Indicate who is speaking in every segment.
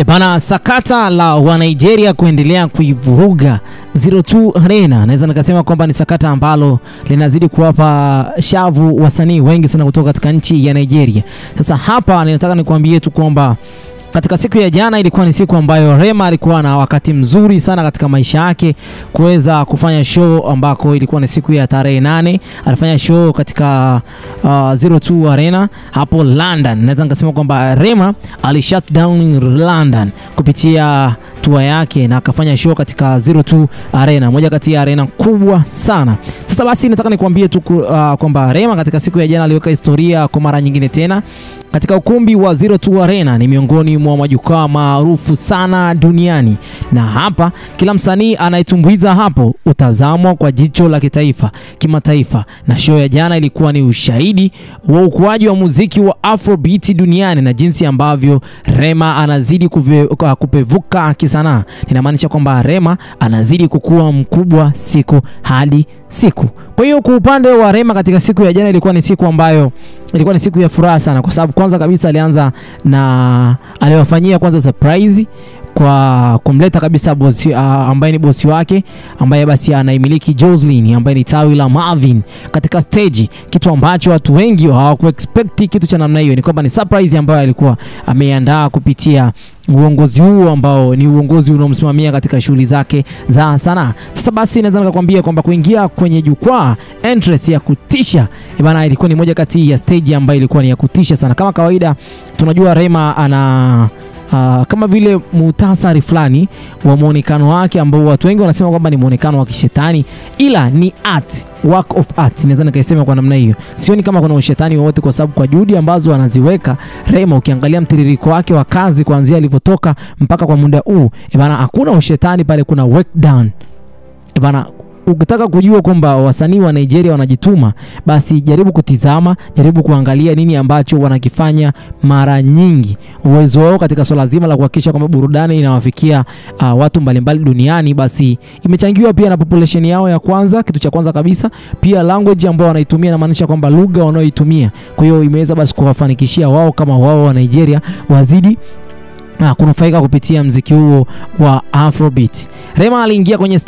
Speaker 1: Bana, sakata la wa Nigeria kuendelea kuivuruga 02 Arena, naweza nikasema kwamba ni sakata ambalo linazidi kuwapa shavu wasanii wengi sana kutoka katika nchi ya Nigeria. Sasa hapa ninataka nikwambie tu kwamba katika siku ya jana ilikuwa ni siku ambayo Rema alikuwa na wakati mzuri sana katika maisha yake kuweza kufanya show, ambako ilikuwa ni siku ya tarehe 8. Alifanya show katika 02 Arena hapo London. Naweza nikasema kwamba Rema alishut down London kupitia tour yake na akafanya show katika 02 Arena, moja kati ya arena kubwa sana. Sasa basi nataka nikwambie tu kwamba Rema katika siku ya jana aliweka historia kwa mara nyingine tena katika ukumbi wa 02 Arena. Ni miongoni mwa majukwaa maarufu sana duniani, na hapa kila msanii anayetumbuiza hapo utazamwa kwa jicho la kitaifa, kimataifa. Na show ya jana ilikuwa ni ushahidi wa ukuaji wa muziki wa Afrobeat duniani na jinsi ambavyo Rema anazidi kupevuka kisanaa. Ninamaanisha kwamba Rema anazidi kukua mkubwa siku hadi siku. Kwa hiyo kwa upande wa Rema katika siku ya jana ilikuwa ni siku ambayo ilikuwa ni siku ya furaha sana, kwa sababu kwanza kabisa alianza na aliwafanyia kwanza surprise kwa kumleta kabisa bosi ambaye ni bosi wake, ambaye basi anaimiliki Joslin, ambaye ni tawi la Marvin katika stage, kitu ambacho watu wengi hawakuexpect kitu cha namna hiyo. Ni kwamba ni surprise ambayo alikuwa ameandaa kupitia uongozi huo ambao ni uongozi unaomsimamia katika shughuli zake za sanaa. Sasa basi naweza nikakwambia kwamba kuingia kwenye jukwaa, entrance ya kutisha bana, ilikuwa ni moja kati ya stage ambayo ilikuwa ni ya kutisha sana. Kama kawaida tunajua Rema ana kama vile muhtasari fulani wa muonekano wake ambao watu wengi wanasema kwamba ni muonekano wa kishetani, ila ni art, work of art. Naweza nikaisema kwa namna hiyo. Sioni kama kuna ushetani wowote, kwa sababu kwa juhudi ambazo anaziweka Rema, ukiangalia mtiririko wake wa kazi kuanzia alivyotoka mpaka kwa muda huu, bana hakuna ushetani pale, kuna work down. Bana, ukitaka kujua kwamba wasanii wa Nigeria wanajituma, basi jaribu kutizama, jaribu kuangalia nini ambacho wanakifanya mara nyingi. Uwezo wao katika swala zima la kuhakikisha kwamba burudani inawafikia watu mbalimbali duniani, basi imechangiwa pia na population yao ya kwanza, kitu cha kwanza kabisa, pia language ambao wanaitumia, na maanisha kwamba lugha wanaoitumia. Kwa hiyo imeweza basi kuwafanikishia wao kama wao wa Nigeria wazidi kunufaika kupitia mziki huo wa Afrobeat. Rema aliingia kwenye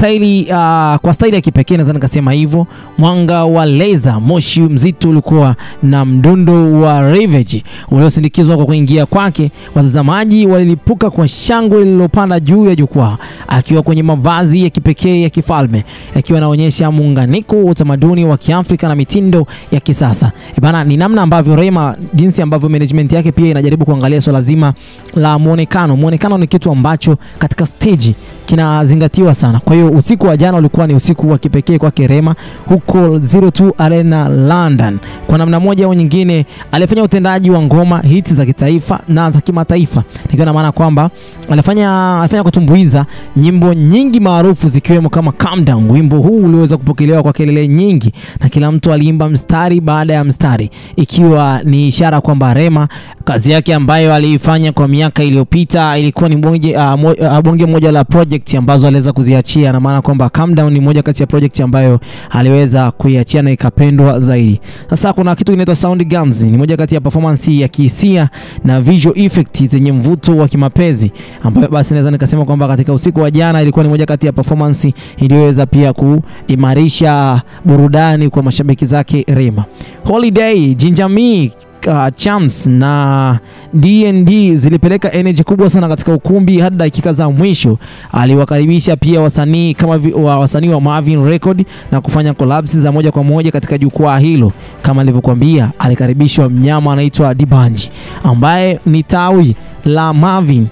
Speaker 1: kwa staili ya kipekee, naweza nikasema hivyo. Mwanga wa laser, moshi mzito ulikuwa na mdundo wa ravage uliosindikizwa kwa kuingia kwake. Watazamaji walilipuka kwa shangwe lililopanda juu ya jukwaa, akiwa kwenye mavazi ya kipekee ya kifalme, akiwa anaonyesha muunganiko wa utamaduni wa Kiafrika na mitindo ya kisasa. Bana, ni namna ambavyo Rema, jinsi ambavyo management yake pia inajaribu kuangalia swala zima la muonekano ni kitu ambacho katika stage kinazingatiwa sana. Kwa hiyo usiku wa jana ulikuwa ni usiku wa kipekee kwa Rema huko 02 Arena London. Kwa namna moja au nyingine alifanya utendaji wa ngoma hits za kitaifa na za kimataifa, nikiwa na maana kwamba alifanya kutumbuiza nyimbo nyingi maarufu zikiwemo kama Calm Down. Wimbo huu uliweza kupokelewa kwa kelele nyingi na kila mtu aliimba mstari baada ya mstari, ikiwa ni ishara kwamba Rema kazi yake ambayo aliifanya kwa miaka iliyopita ilikuwa ni bonge moja la project ambazo aliweza kuziachia, na maana kwamba Calm Down ni moja kati ya project ambayo aliweza kuiachia na ikapendwa zaidi. Sasa kuna kitu kinaitwa Sound Gums, ni moja kati ya performance ya kihisia na visual effects zenye mvuto wa kimapenzi, ambayo basi naweza nikasema kwamba katika usiku wa jana ilikuwa ni moja kati ya performance iliyoweza pia kuimarisha burudani kwa mashabiki zake Rema. Holiday, Ginger Me, Champs na D&D zilipeleka energy kubwa sana katika ukumbi hadi dakika za mwisho. Aliwakaribisha pia wasanii kama wasanii wa Marvin Record na kufanya collabs za moja kwa moja katika jukwaa hilo. Kama nilivyokuambia, alikaribishwa mnyama anaitwa D'banj, ambaye ni tawi la Marvin,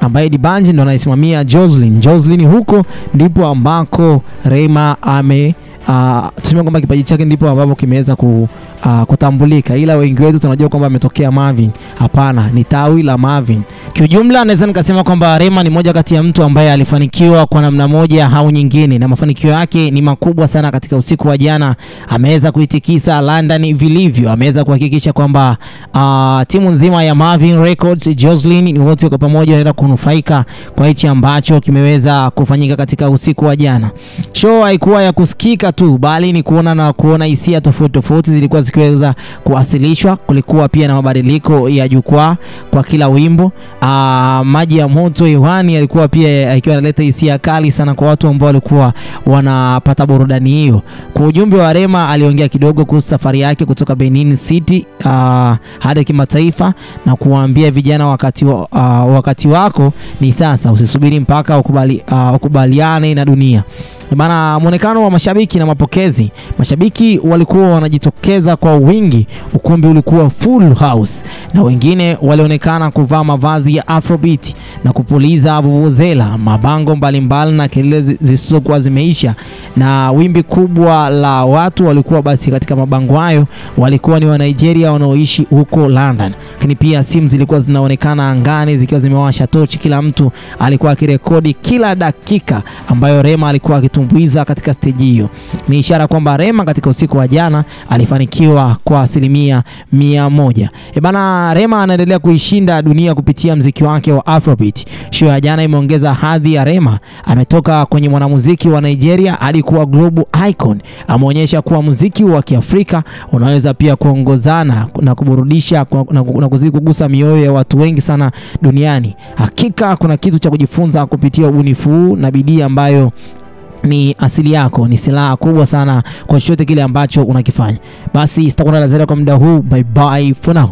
Speaker 1: ambaye D'banj ndo anaisimamia Joslin. Huko ndipo ambako Rema tuseme kwamba kipaji chake ndipo ambapo kimeweza kutambulika, ila wengi wetu tunajua kwamba ametokea Marvin. Hapana, ni tawi la Marvin. Kiujumla naweza nikasema kwamba Rema ni moja kati ya mtu ambaye alifanikiwa kwa namna moja au nyingine, na mafanikio yake ni makubwa sana. Katika usiku wa jana ameweza kuitikisa London vilivyo, ameweza kuhakikisha kwamba timu nzima ya Marvin Records, Jocelyn, ni wote kwa pamoja wanaenda kunufaika kwa hichi ambacho kimeweza kufanyika katika usiku wa jana. Show haikuwa ya kusikika tu, bali ni kuona hisia tofauti zilikuwa zikiweza kuwasilishwa. Kulikuwa pia na mabadiliko ya jukwaa kwa kila wimbo. Maji ya moto hewani alikuwa pia ikiwa analeta hisia kali sana kwa watu ambao walikuwa wanapata burudani hiyo. Kwa ujumbe wa Rema, aliongea kidogo kuhusu safari yake kutoka Benin City hadi kimataifa na kuwaambia vijana wakati wako ni sasa, usisubiri mpaka ukubaliane na dunia. Bana, muonekano wa mashabiki na mapokezi. Mashabiki walikuwa wanajitokeza kwa wingi, ukumbi ulikuwa full house, na wengine walionekana kuvaa mavazi ya Afrobeat na kupuliza vuvuzela, mabango mbalimbali na kelele zisizokuwa zimeisha. Na wimbi kubwa la watu walikuwa basi katika mabango hayo walikuwa ni wa Nigeria wanaoishi huko London. Lakini pia simu zilikuwa zinaonekana angani zikiwa zimewasha tochi, kila mtu alikuwa akirekodi kila dakika ambayo Rema alikuwa akitumbuiza katika stage hiyo. Ni ishara kwamba Rema katika usiku wa jana alifanikiwa kwa 100%. Bana, Rema anaendelea kuishinda dunia kupitia muziki wake wa Afrobeat. Show ya jana imeongeza hadhi ya Rema. Ametoka kwenye mwanamuziki wa Nigeria hadi kuwa global icon. Ameonyesha kuwa muziki wa Kiafrika unaweza pia kuongozana na kuburudisha na kuzidi kugusa mioyo ya watu wengi sana duniani. Hakika kuna kitu cha kujifunza kupitia ubunifu na bidii ambayo ni asili yako, ni silaha kubwa sana kwa chochote kile ambacho unakifanya. Basi sitakuwa na la ziada kwa muda huu. Bye bye for now.